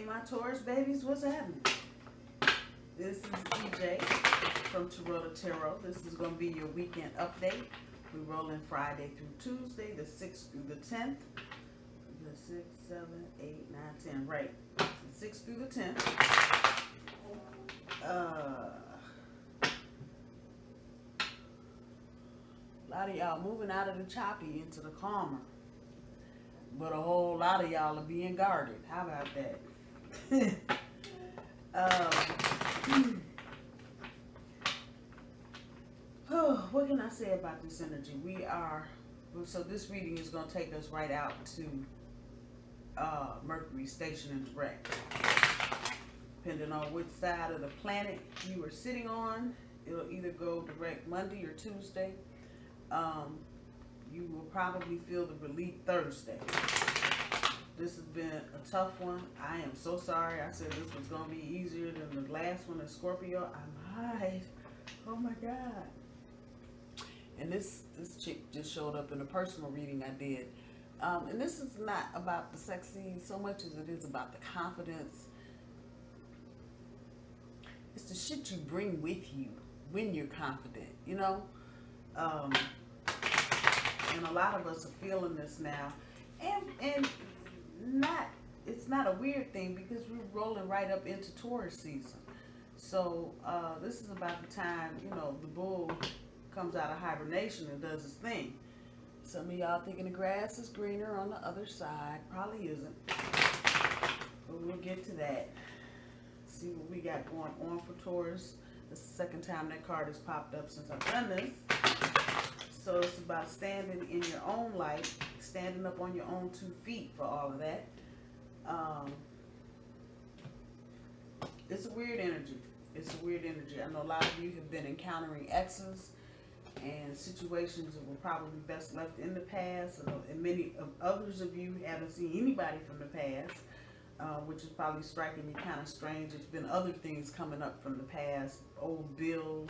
my Taurus babies, what's happening? This is DJ from Torino Tarot. This is going to be your weekend update. We're rolling Friday through Tuesday, the 6th through the 10th. The 6, 7, 8, 9, 10, right. The 6th through the 10th. A lot of y'all moving out of the choppy into the calmer. But a whole lot of y'all are being guarded. How about that? What can I say about this energy? So this reading is going to take us right out to Mercury stationing direct. Depending on which side of the planet you are sitting on, it'll either go direct Monday or Tuesday. You will probably feel the relief Thursday. This has been a tough one. I am so sorry. I said this was going to be easier than the last one in Scorpio. I lied. Oh my God. And this chick just showed up in a personal reading I did. And this is not about the sexy so much as it is about the confidence. It's the shit you bring with you when you're confident, you know? And a lot of us are feeling this now. And it's not a weird thing because we're rolling right up into Taurus season. So this is about the time, you know, the bull comes out of hibernation and does his thing. Some of y'all thinking the grass is greener on the other side. Probably isn't. But we'll get to that. See what we got going on for Taurus. This is the second time that card has popped up since I've done this. So it's about standing in your own light, standing up on your own 2 feet for all of that. It's a weird energy. It's a weird energy. I know a lot of you have been encountering exes and situations that were probably best left in the past. And many of others of you haven't seen anybody from the past, which is probably striking me kind of strange. There's been other things coming up from the past, old bills,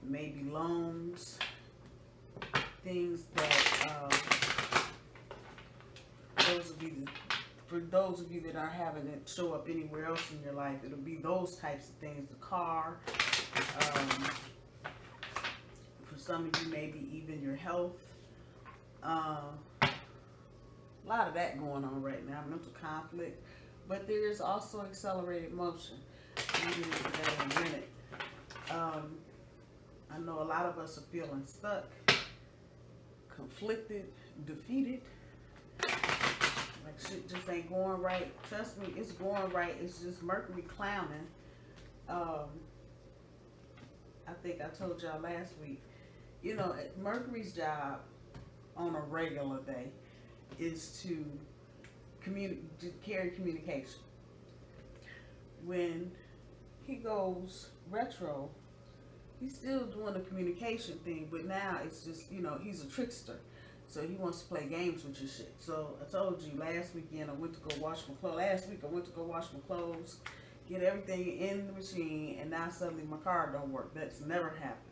maybe loans, things that for those of you that aren't having it show up anywhere else in your life, it'll be those types of things. The car, for some of you maybe even your health. A lot of that going on right now, mental conflict, but there is also accelerated motion. We'll get into that in a minute. I know a lot of us are feeling stuck, conflicted, defeated. Like shit just ain't going right. Trust me, it's going right. It's just Mercury clowning. I think I told y'all last week, you know, Mercury's job on a regular day is to carry communication. When he goes retro, he's still doing the communication thing, but now it's just, you know, he's a trickster. So he wants to play games with your shit. So I told you last weekend I went to go wash my clothes. Last week I went to go wash my clothes, get everything in the machine, and now suddenly my card don't work. That's never happened.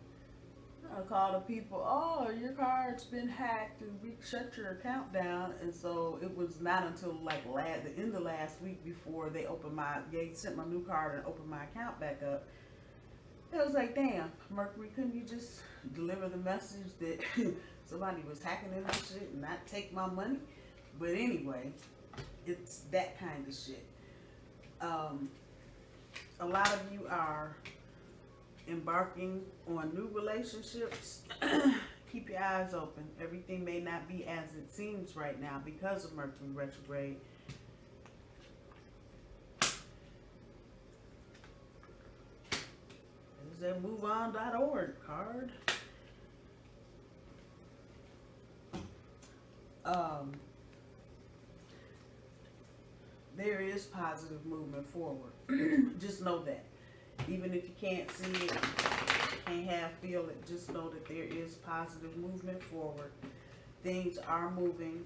I call the people, oh, your card's been hacked and we shut your account down. And so it was not until like the end of last week before they sent my new card and opened my account back up. It was like, damn, Mercury, couldn't you just deliver the message that somebody was hacking into shit and not take my money? But anyway, it's that kind of shit. A lot of you are embarking on new relationships. Keep your eyes open. Everything may not be as it seems right now because of Mercury retrograde. There's that moveon.org card. There is positive movement forward. Just know that. Even if you can't see it, can't feel it, just know that there is positive movement forward. Things are moving.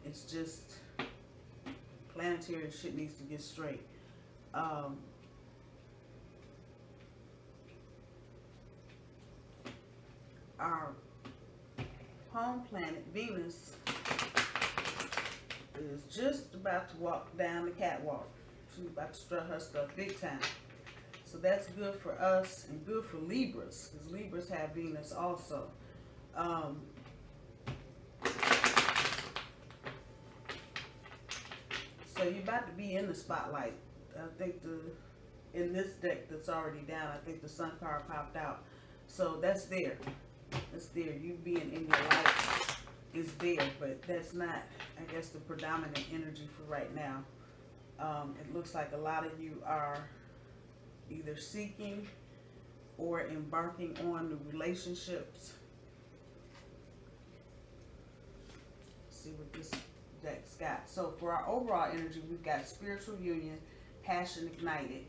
It's just planetary shit needs to get straight. Our home planet, Venus, is just about to walk down the catwalk. She's about to strut her stuff big time. So that's good for us and good for Libras, because Libras have Venus also. So you're about to be in the spotlight. I think in this deck that's already down, I think the Sun card popped out. So that's there. That's there. You being in your light is there, but that's not, I guess, the predominant energy for right now. It looks like a lot of you are either seeking or embarking on new relationships. Let's see what this deck's got. So for our overall energy, we've got spiritual union, passion ignited.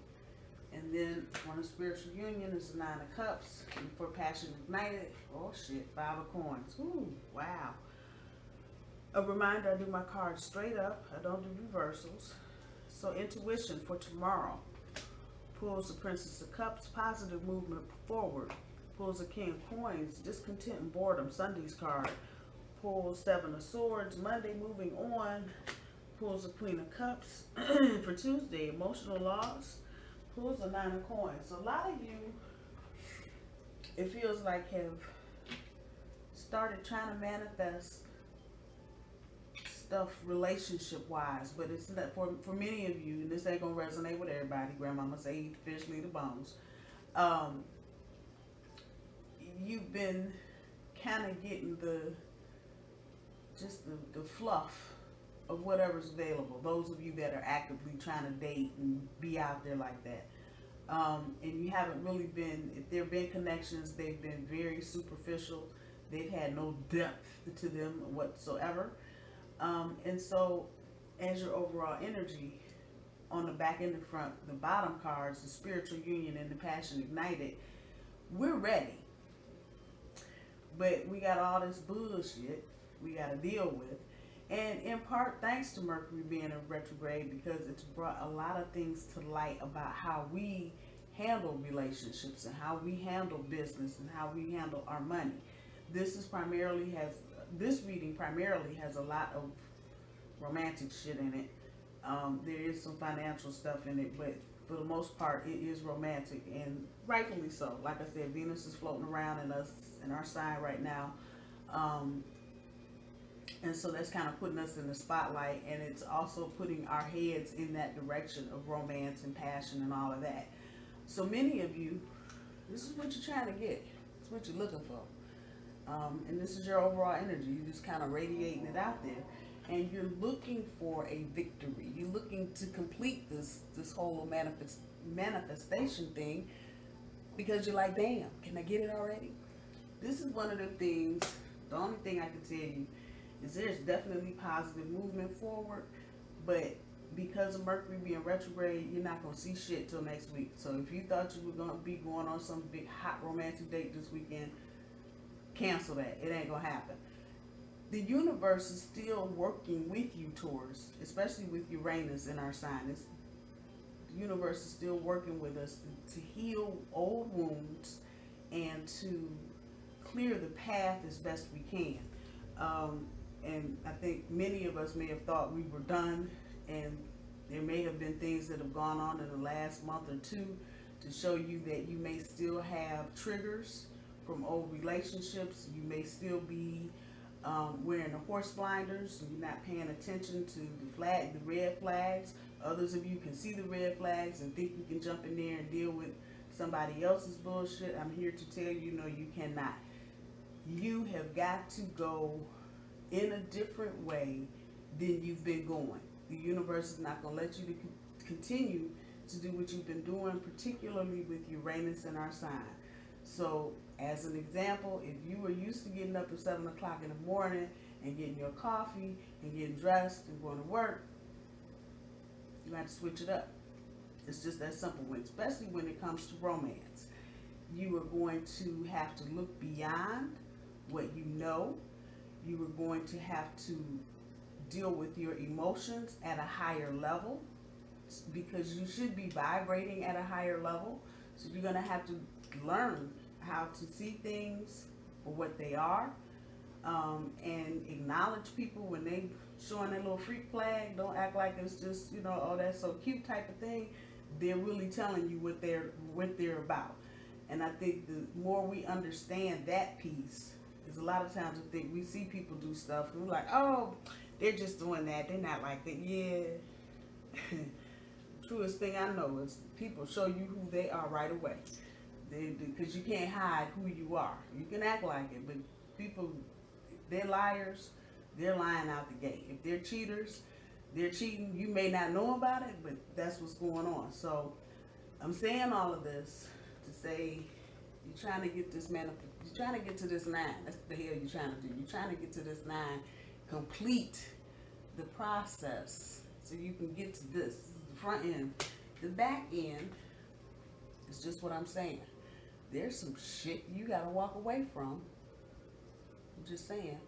And then on a spiritual union is the 9 of Cups. And for passion ignited, oh shit, 5 of Coins. Ooh, wow. A reminder, I do my cards straight up. I don't do reversals. So intuition for tomorrow. Pulls the Princess of Cups, positive movement forward. Pulls the King of Coins, discontent and boredom, Sunday's card. Pulls 7 of Swords, Monday, moving on. Pulls the Queen of Cups for Tuesday, emotional loss. Pulls a 9 of Coins. So a lot of you, it feels like, have started trying to manifest stuff relationship wise, but it's not for many of you, and this ain't gonna resonate with everybody. Grandmama say eat the fish, leave the bones. You've been kind of getting the fluff of whatever's available. Those of you that are actively trying to date and be out there like that. And you haven't really been, if there have been connections, they've been very superficial. They've had no depth to them whatsoever. And so as your overall energy on the back and the front, the bottom cards, the spiritual union and the passion ignited, we're ready. But we got all this bullshit we got to deal with. And in part, thanks to Mercury being in retrograde, because it's brought a lot of things to light about how we handle relationships and how we handle business and how we handle our money. This reading primarily has a lot of romantic shit in it. There is some financial stuff in it, but for the most part, it is romantic, and rightfully so. Like I said, Venus is floating around in our sign right now. And so that's kind of putting us in the spotlight, and it's also putting our heads in that direction of romance and passion and all of that. So many of you, this is what you're trying to get. It's what you're looking for. And this is your overall energy. You're just kind of radiating it out there. And you're looking for a victory. You're looking to complete this whole manifestation thing, because you're like, damn, can I get it already? This is one of the things, the only thing I can tell you is there's definitely positive movement forward, but because of Mercury being retrograde, you're not going to see shit till next week. So if you thought you were going to be going on some big hot romantic date this weekend, cancel that. It ain't going to happen. The universe is still working with you, Taurus, especially with Uranus in our sign. The universe is still working with us to heal old wounds and to clear the path as best we can. And I think many of us may have thought we were done, and there may have been things that have gone on in the last month or two to show you that you may still have triggers from old relationships. You may still be wearing the horse blinders, and you're not paying attention to the red flags. Others of you can see the red flags and think you can jump in there and deal with somebody else's bullshit. I'm here to tell you, no, you cannot. You have got to go in a different way than you've been going. The universe is not going to let you to continue to do what you've been doing, particularly with Uranus in our sign. So, as an example, if you were used to getting up at 7 o'clock in the morning and getting your coffee and getting dressed and going to work, you have to switch it up. It's just that simple, especially when it comes to romance. You are going to have to look beyond what you know. You are going to have to deal with your emotions at a higher level, because you should be vibrating at a higher level. So you're going to have to learn how to see things for what they are, and acknowledge people when they showing that little freak flag. Don't act like it's just, you know, oh, that's so cute type of thing. They're really telling you what they're about. And I think the more we understand that piece, because a lot of times I think we see people do stuff and we're like, oh, they're just doing that. They're not like that. Yeah. Truest thing I know is people show you who they are right away. Because you can't hide who you are. You can act like it, but people, they're liars. They're lying out the gate. If they're cheaters, they're cheating. You may not know about it, but that's what's going on. So I'm saying all of this to say you're trying to get this you're trying to get to this 9. That's what the hell you're trying to do. You're trying to get to this 9, complete the process so you can get to this. This is the front end. The back end is just what I'm saying. There's some shit you gotta walk away from. I'm just saying.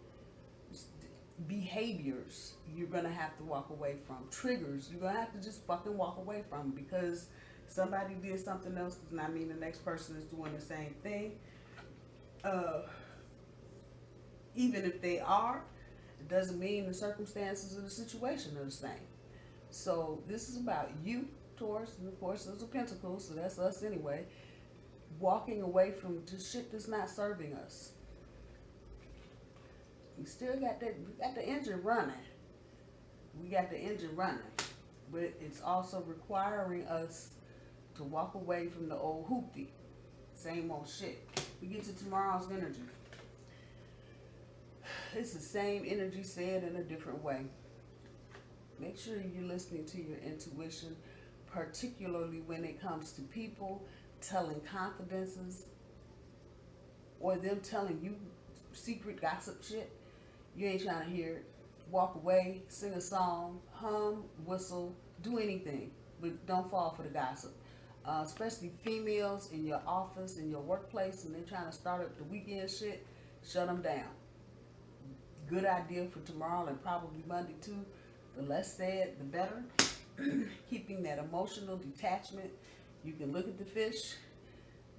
Behaviors you're gonna have to walk away from. Triggers you're gonna have to just fucking walk away from, because somebody did something else does not mean the next person is doing the same thing. Even if they are, it doesn't mean the circumstances of the situation are the same. So this is about you, Taurus, and of course those are Pentacles, so that's us anyway. Walking away from just shit that's not serving us. We still got the engine running. We got the engine running. But it's also requiring us to walk away from the old hoopty. Same old shit. We get to tomorrow's energy. It's the same energy said in a different way. Make sure you're listening to your intuition, particularly when it comes to people telling confidences or them telling you secret gossip shit. You ain't trying to hear it. Walk away, sing a song, hum, whistle, do anything, but don't fall for the gossip. Especially females in your office, in your workplace, and they're trying to start up the weekend shit, shut them down. Good idea for tomorrow and probably Monday too. The less said, the better. Keeping that emotional detachment. You can look at the fish,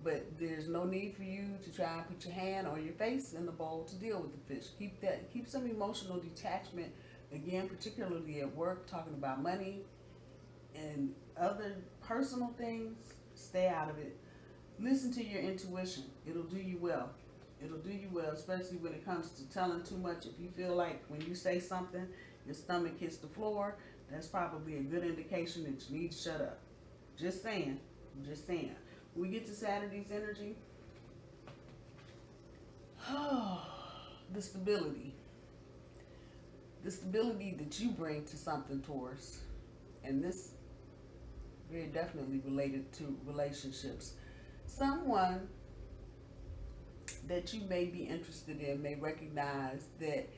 but there's no need for you to try and put your hand or your face in the bowl to deal with the fish. Keep some emotional detachment. Again, particularly at work, talking about money and other personal things, stay out of it. Listen to your intuition. It'll do you well. It'll do you well, especially when it comes to telling too much. If you feel like when you say something, your stomach hits the floor, that's probably a good indication that you need to shut up. Just saying. Just saying. When we get to Saturday's energy, the stability. The stability that you bring to something, Taurus. And this very definitely related to relationships. Someone that you may be interested in may recognize that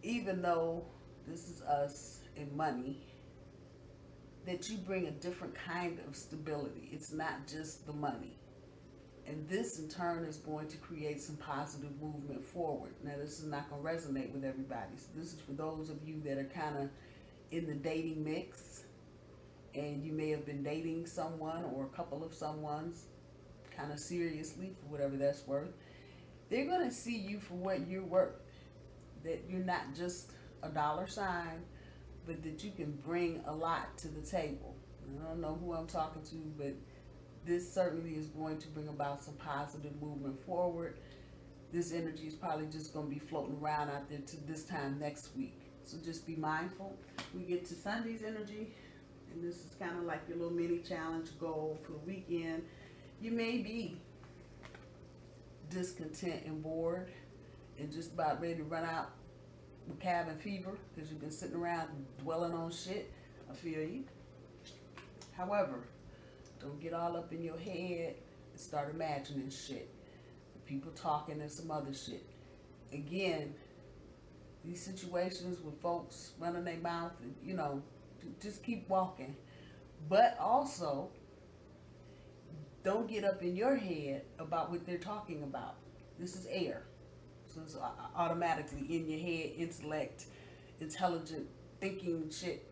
even though this is us in money, that you bring a different kind of stability. It's not just the money. And this in turn is going to create some positive movement forward. Now this is not going to resonate with everybody. So this is for those of you that are kind of in the dating mix, and you may have been dating someone or a couple of someones kind of seriously, for whatever that's worth. They're going to see you for what you're worth. That you're not just a dollar sign, but that you can bring a lot to the table. I don't know who I'm talking to, but this certainly is going to bring about some positive movement forward. This energy is probably just going to be floating around out there to this time next week. So just be mindful. We get to Sunday's energy, and this is kind of like your little mini challenge goal for the weekend. You may be discontent and bored and just about ready to run out with cabin fever because you've been sitting around dwelling on shit. I feel you. However, don't get all up in your head and start imagining shit. People talking and some other shit. Again, these situations with folks running their mouth, and, you know, just keep walking. But also, don't get up in your head about what they're talking about. This is air. So it's automatically in your head, intellect, intelligent, thinking shit.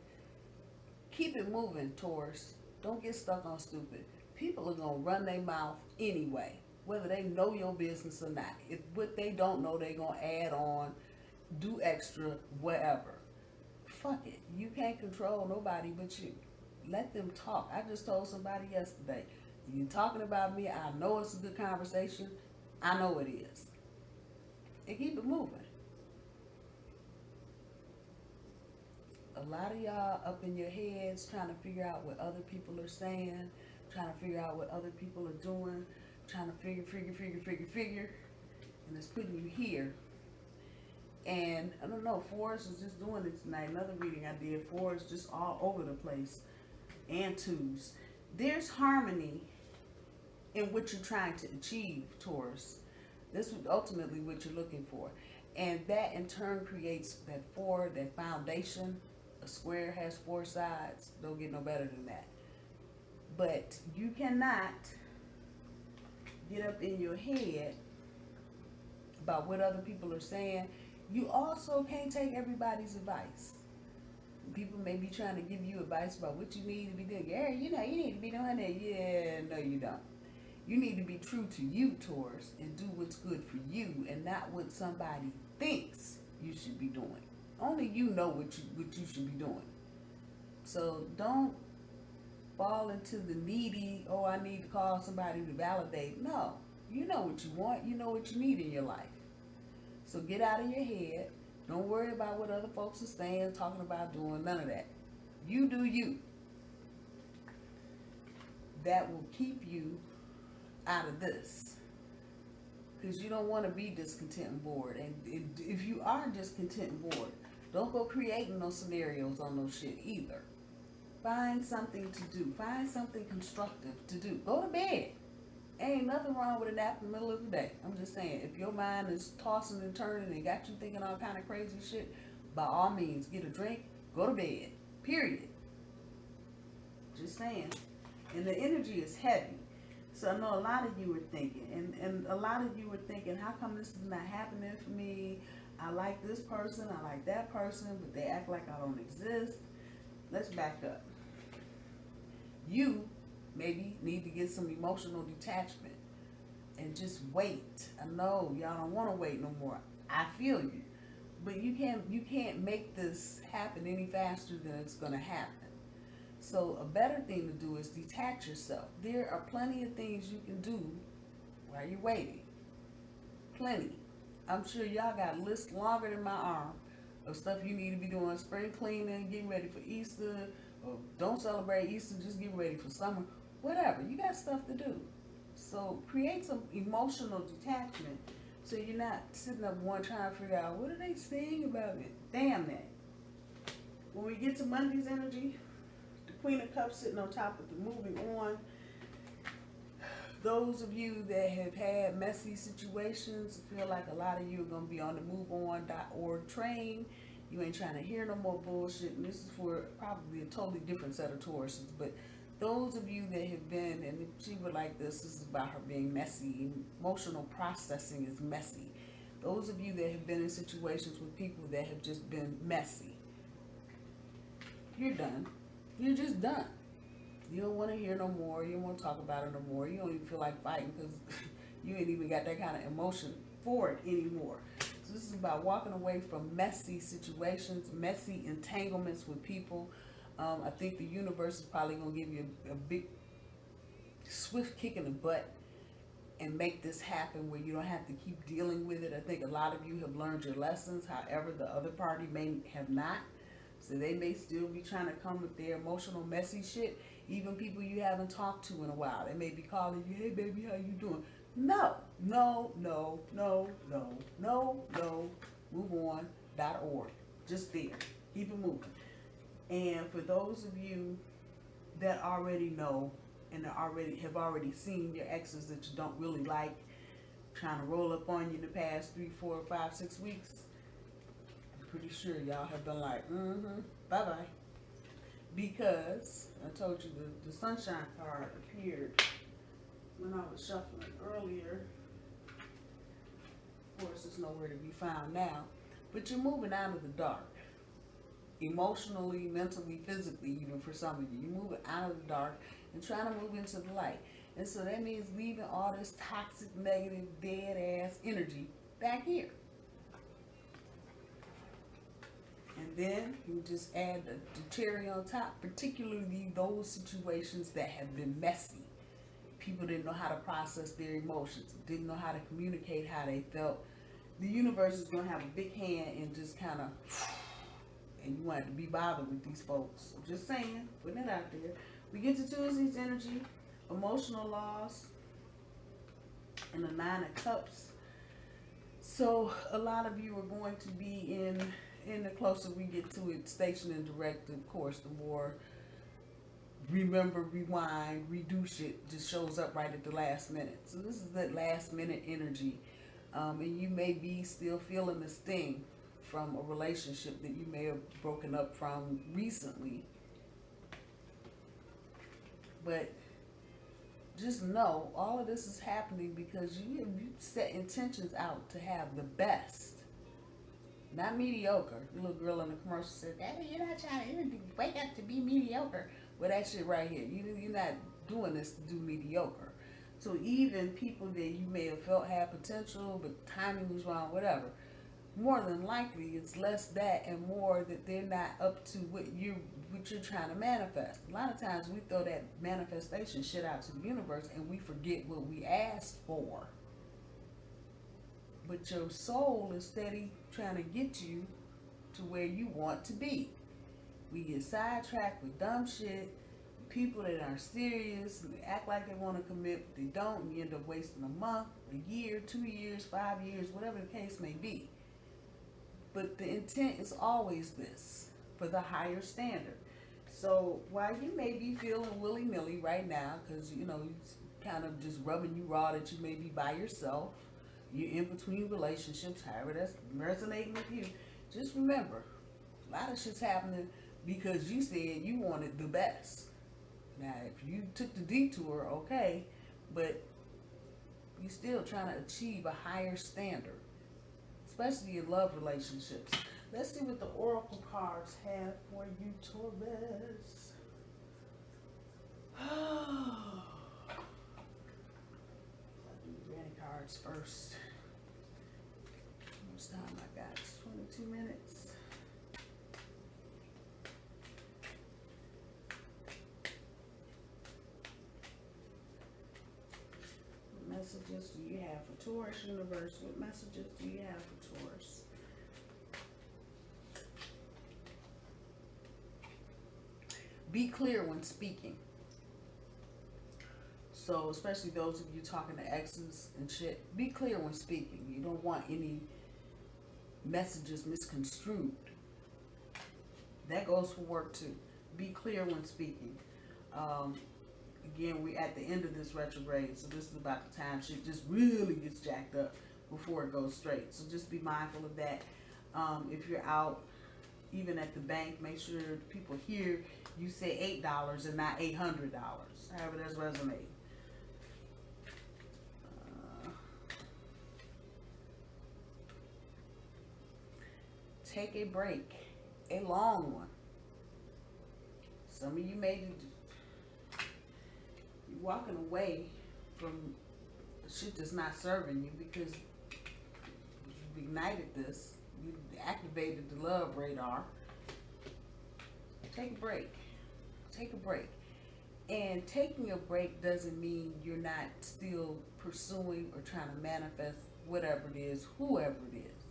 Keep it moving, Taurus. Don't get stuck on stupid. People are going to run their mouth anyway, whether they know your business or not. If what they don't know, they're going to add on. do extra, whatever. Fuck it. You can't control nobody but you. Let them talk. I just told somebody yesterday, you talking about me, I know it's a good conversation. I know it is. And keep it moving. A lot of y'all up in your heads trying to figure out what other people are saying, trying to figure out what other people are doing, trying to figure, and it's putting you here. And I don't know, 4s is just doing it tonight. Another reading I did, 4s just all over the place, and 2s. There's harmony in what you're trying to achieve, Taurus. This is ultimately what you're looking for. And that in turn creates that 4, that foundation. A square has 4 sides. Don't get no better than that. But you cannot get up in your head about what other people are saying. You also can't take everybody's advice. People may be trying to give you advice about what you need to be doing. Yeah, you need to be doing that. Yeah, no, you don't. You need to be true to you, Taurus, and do what's good for you and not what somebody thinks you should be doing. Only you know what you should be doing. So don't fall into the needy, oh, I need to call somebody to validate. No, you know what you want. You know what you need in your life. So get out of your head. Don't worry about what other folks are saying, talking about, doing, none of that. You do you. That will keep you out of this. Because you don't want to be discontent and bored. And if you are discontent and bored, don't go creating those scenarios on no shit either. Find something to do. Find something constructive to do. Go to bed. Ain't nothing wrong with a nap in the middle of the day. I'm just saying, if your mind is tossing and turning and got you thinking all kind of crazy shit, by all means, get a drink, go to bed. Period. Just saying. And the energy is heavy. So I know a lot of you were thinking, and a lot of you were thinking, how come this is not happening for me? I like this person, I like that person, but they act like I don't exist. Let's back up. You maybe need to get some emotional detachment and just wait. I know y'all don't want to wait no more. I feel you. But you can't make this happen any faster than it's going to happen. So a better thing to do is detach yourself. There are plenty of things you can do while you're waiting. Plenty. I'm sure y'all got lists longer than my arm of stuff you need to be doing. Spring cleaning, getting ready for Easter, or don't celebrate Easter, just get ready for summer. Whatever. You got stuff to do. So create some emotional detachment so you're not sitting up one trying to figure out what are they saying about me. Damn that. When we get to Monday's energy, the Queen of Cups sitting on top of the moving on. Those of you that have had messy situations, feel like a lot of you are going to be on the moveon.org train. You ain't trying to hear no more bullshit. And this is for probably a totally different set of Tauruses. But those of you that have been, and if she would like this is about her being messy. Emotional processing is messy. Those of you that have been in situations with people that have just been messy, you're done. You're just done. You don't want to hear no more. You don't want to talk about it no more. You don't even feel like fighting because you ain't even got that kind of emotion for it anymore. So this is about walking away from messy situations, messy entanglements with people. I think the universe is probably going to give you a big, swift kick in the butt and make this happen where you don't have to keep dealing with it. I think a lot of you have learned your lessons. However, the other party may have not. So they may still be trying to come with their emotional, messy shit. Even people you haven't talked to in a while. They may be calling you, hey baby, how you doing? No. MoveOn.org. Just there. Keep it moving. And for those of you that already know and have already seen your exes that you don't really like, trying to roll up on you in the past 3, 4, 5, 6 weeks, I'm pretty sure y'all have been like, bye-bye. Because I told you the sunshine card appeared when I was shuffling earlier. Of course, it's nowhere to be found now. But you're moving out of the dark. Emotionally, mentally, physically, even for some of you. You're moving out of the dark and trying to move into the light. And so that means leaving all this toxic, negative, dead-ass energy back here. And then you just add the cherry on top, particularly those situations that have been messy. People didn't know how to process their emotions, didn't know how to communicate how they felt. The universe is going to have a big hand and just kind of, and you want to be bothered with these folks. I'm just saying, putting it out there. We get to Tuesday's energy, emotional loss, and the Nine of Cups. So a lot of you are going to be in the closer we get to it, station and direct, of course, the more remember, rewind, redo shit just shows up right at the last minute. So this is that last minute energy. And you may be still feeling the sting from a relationship that you may have broken up from recently. But just know all of this is happening because you set intentions out to have the best, not mediocre. The little girl in the commercial said, "Daddy, you're not trying to wake up to be mediocre." Well, that shit right here, you're not doing this to do mediocre. So even people that you may have felt had potential, but timing was wrong, whatever, more than likely it's less that and more that they're not up to what you're trying to manifest. A lot of times we throw that manifestation shit out to the universe and we forget what we asked for. But your soul is steady trying to get you to where you want to be. We get sidetracked with dumb shit, people that aren't serious, and they act like they want to commit, but they don't, and you end up wasting a month, a year, 2 years, 5 years, whatever the case may be. But the intent is always this, for the higher standard. So while you may be feeling willy-nilly right now, because, it's kind of just rubbing you raw that you may be by yourself, you're in between relationships, however that's resonating with you, just remember, a lot of shit's happening because you said you wanted the best. Now, if you took the detour, okay, but you're still trying to achieve a higher standard, especially in love relationships. Let's see what the Oracle cards have for you, Taurus. I'll do the granny cards first. How much time I got? It's 22 minutes. What messages do you have for Taurus, universe? What messages do you have for Taurus? Be clear when speaking. So, especially those of you talking to exes and shit, be clear when speaking. You don't want any messages misconstrued. That goes for work too. Be clear when speaking. Again, we're at the end of this retrograde, so this is about the time shit just really gets jacked up before it goes straight. So just be mindful of that. If you're out, even at the bank, make sure people hear you say $8 and not $800. However that's resonating. Take a break, a long one. Some of you may be walking away from shit that's not serving you because you've ignited this. You activated the love radar. Take a break. Take a break. And taking a break doesn't mean you're not still pursuing or trying to manifest whatever it is, whoever it is.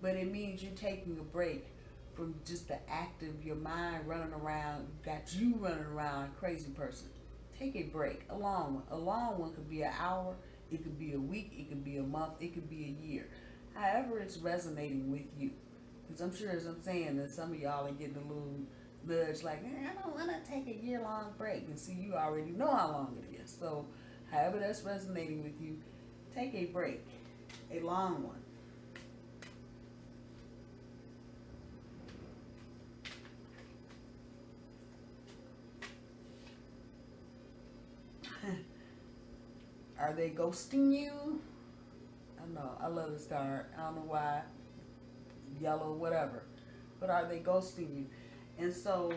But it means you're taking a break from just the active, your mind running around, got you running around, crazy person. Take a break, a long one. A long one could be an hour, it could be a week, it could be a month, it could be a year. However it's resonating with you. Because I'm sure, as I'm saying, that some of y'all are getting a little nudge like, I don't want to take a year-long break. And see, you already know how long it is. So however that's resonating with you, take a break, a long one. Are they ghosting you? I know, I love this card. I don't know why. Yellow, whatever. But are they ghosting you? And so,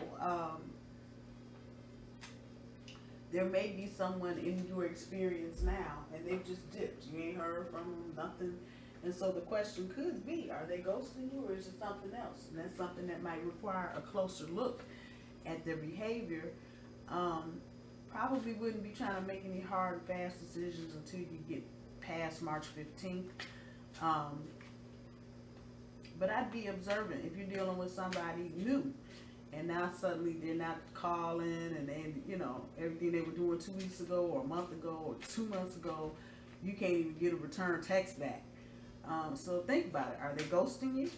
there may be someone in your experience now, and they've just dipped. You ain't heard from them, nothing And so the question could be, are they ghosting you or is it something else? And that's something that might require a closer look at their behavior. Probably wouldn't be trying to make any hard and fast decisions until you get past March 15th. But I'd be observant if you're dealing with somebody new and now suddenly they're not calling and they, everything they were doing 2 weeks ago or a month ago or 2 months ago, you can't even get a return text back. So think about it. Are they ghosting you?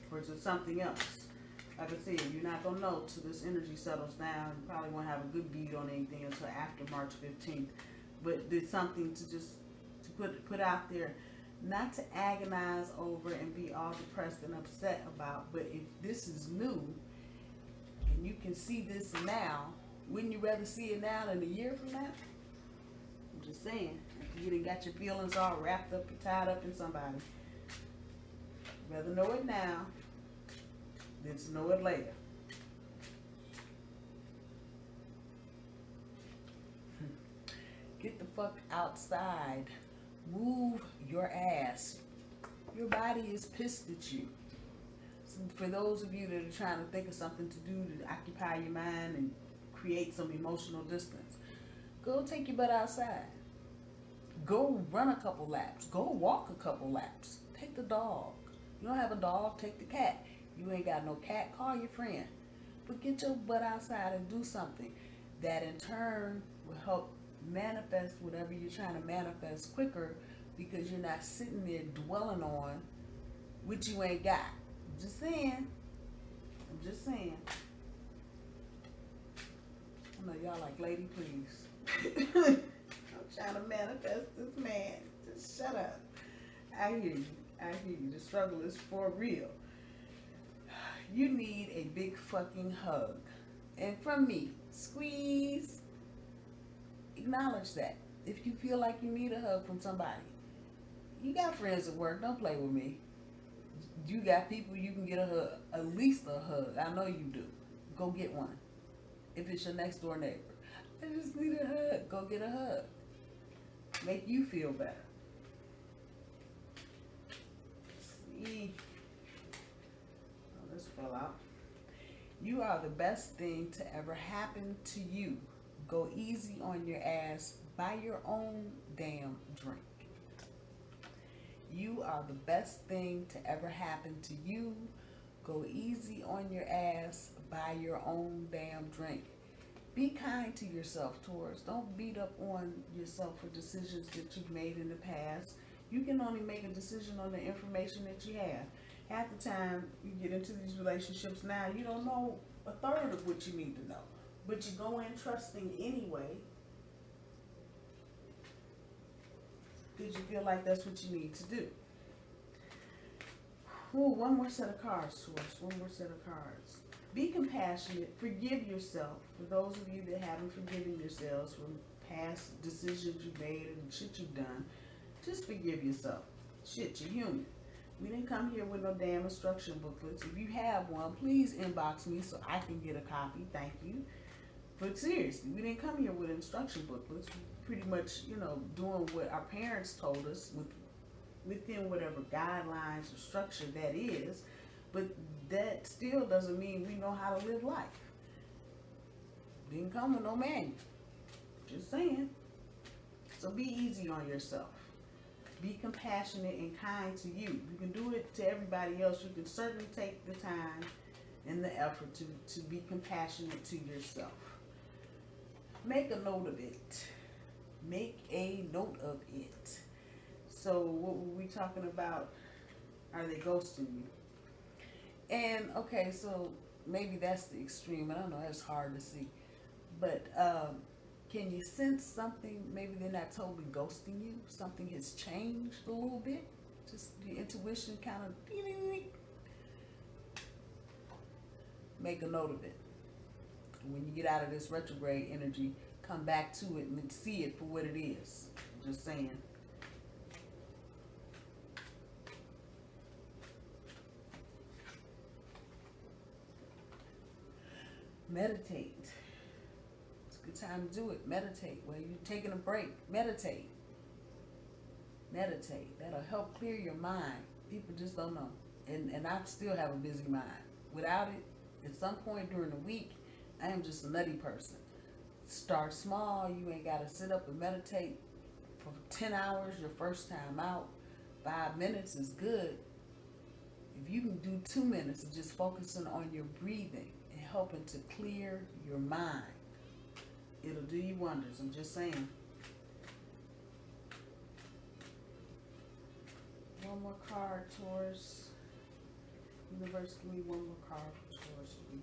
Or is it something else? Like I said, you're not going to know till this energy settles down. You probably won't have a good beat on anything until after March 15th. But there's something to just put out there, not to agonize over and be all depressed and upset about. But if this is new and you can see this now, wouldn't you rather see it now than a year from now? I'm just saying. If you done got your feelings all wrapped up and tied up in somebody, rather know it now than to know it later. Get the fuck outside. Move your ass. Your body is pissed at you. So for those of you that are trying to think of something to do to occupy your mind and create some emotional distance, go take your butt outside. Go run a couple laps. Go walk a couple laps. Take the dog. You don't have a dog, take the cat. You ain't got no cat, call your friend. But get your butt outside and do something that in turn will help manifest whatever you're trying to manifest quicker, because you're not sitting there dwelling on what you ain't got. I'm just saying. I know y'all like, lady, please. I'm trying to manifest this man. Just shut up. I hear you. The struggle is for real. You need a big fucking hug. And from me, squeeze. Acknowledge that. If you feel like you need a hug from somebody, you got friends at work, don't play with me. You got people you can get a hug, at least a hug. I know you do. Go get one. If it's your next door neighbor, I just need a hug. Go get a hug. Make you feel better. See. Oh, this fell out. You are the best thing to ever happen to you. Go easy on your ass. Buy your own damn drink. You are the best thing to ever happen to you. Go easy on your ass. Buy your own damn drink. Be kind to yourself, Taurus. Don't beat up on yourself for decisions that you've made in the past. You can only make a decision on the information that you have. Half the time you get into these relationships now, you don't know a third of what you need to know. But you go in trusting anyway, because you feel like that's what you need to do. Ooh, one more set of cards, Taurus. One more set of cards. Be compassionate. Forgive yourself. For those of you that haven't forgiven yourselves from past decisions you've made and shit you've done, just forgive yourself. Shit, you're human. We didn't come here with no damn instruction booklets. If you have one, please inbox me so I can get a copy. Thank you. But seriously, we didn't come here with instruction booklets. We pretty much, doing what our parents told us within whatever guidelines or structure that is. But that still doesn't mean we know how to live life. Didn't come with no manual. Just saying. So be easy on yourself. Be compassionate and kind to you. You can do it to everybody else. You can certainly take the time and the effort to be compassionate to yourself. Make a note of it. Make a note of it. So what were we talking about? Are they ghosting you? And okay, so maybe that's the extreme. I don't know, that's hard to see. But can you sense something? Maybe they're not totally ghosting you. Something has changed a little bit. Just your intuition kind of make a note of it. When you get out of this retrograde energy, come back to it and see it for what it is. Just saying. Meditate. It's a good time to do it. Meditate. While you're taking a break, meditate. meditate. That'll help clear your mind. People just don't know. And I still have a busy mind. Without it, at some point during the week, I am just a nutty person. Start small. You ain't got to sit up and meditate for 10 hours your first time out. 5 minutes is good. If you can do 2 minutes of just focusing on your breathing and helping to clear your mind, it'll do you wonders. I'm just saying. One more card, Taurus. Universally, one more card for Taurus, please.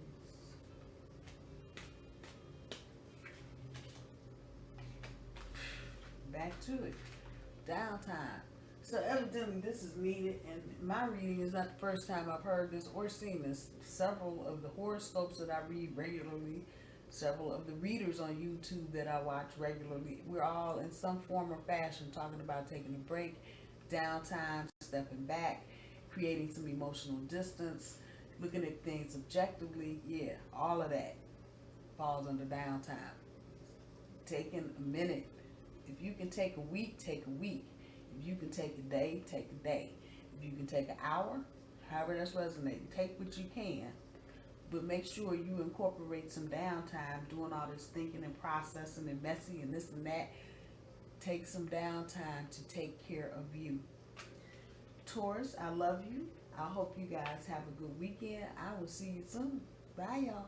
Back to it. Downtime. So evidently this is needed, and my reading is not the first time I've heard this or seen this. Several of the horoscopes that I read regularly, several of the readers on YouTube that I watch regularly, we're all in some form or fashion talking about taking a break, downtime, stepping back, creating some emotional distance, looking at things objectively. Yeah, all of that falls under downtime. Taking a minute. If you can take a week, take a week. If you can take a day, take a day. If you can take an hour, however that's resonating, take what you can. But make sure you incorporate some downtime, doing all this thinking and processing and messy and this and that. Take some downtime to take care of you. Taurus, I love you. I hope you guys have a good weekend. I will see you soon. Bye, y'all.